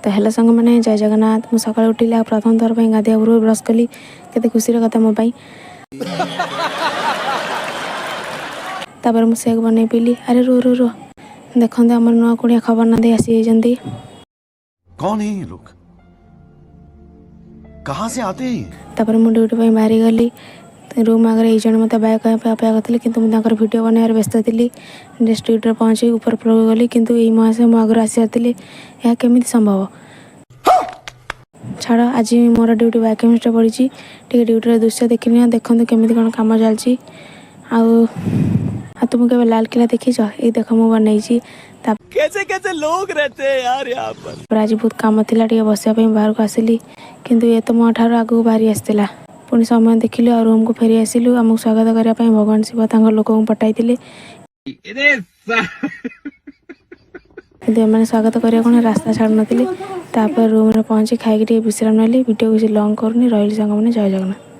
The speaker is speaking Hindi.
तो हेलो संग मैंने जय जगन्नाथ। मु सकाल उठिला प्रथम थर पर गाधिया पूर्व ब्रश कली केते खुशी कथा मो पाई। तापर मु सेक बनै पीली। अरे रो रो रो देखते आम नुआ कुड़िया खबर ना दे आसी जाती। कौन है ये लोग, कहाँ से आते हैं? तापर मु ड्यूटी पर बाहरी गली। रूम आगे ये जन मत बाइक अपेक्षा करते कि मुझे भिड बनवार व्यस्त थी। नेक्स्ट ड्यूटी पहुँची ऊपर फ्लोर गली किंतु ये महाशय मो आगे आसी सारी। यह केमी संभव? छाड़ आज मोर ड्यूटी बायोकेमिस्ट्री पड़ी टे ड्यूटी दृश्य देखनी देखते केमी कौन कम चलती। तुम के लाल किला देखीच? ये देख मु बनई कैसे कैसे लोग रहते हैं यार यहाँ पर। आज बहुत कम थिला टे बसापी बाहर को आसिली किंतु ये तो मो ठार आगू बाहरी आसला। पुणी समय देखिलु और रूम को फेरी आसिलु। आमको स्वागत करने भगवान शिव तक लोक पठाई मैंने स्वागत करा कौन रास्ता छाड़ नी। रूम में पहुंची खाई विश्राम नेली। वीडियो किसी लंग करनी रही। सांग मैंने जय जगन्नाथ।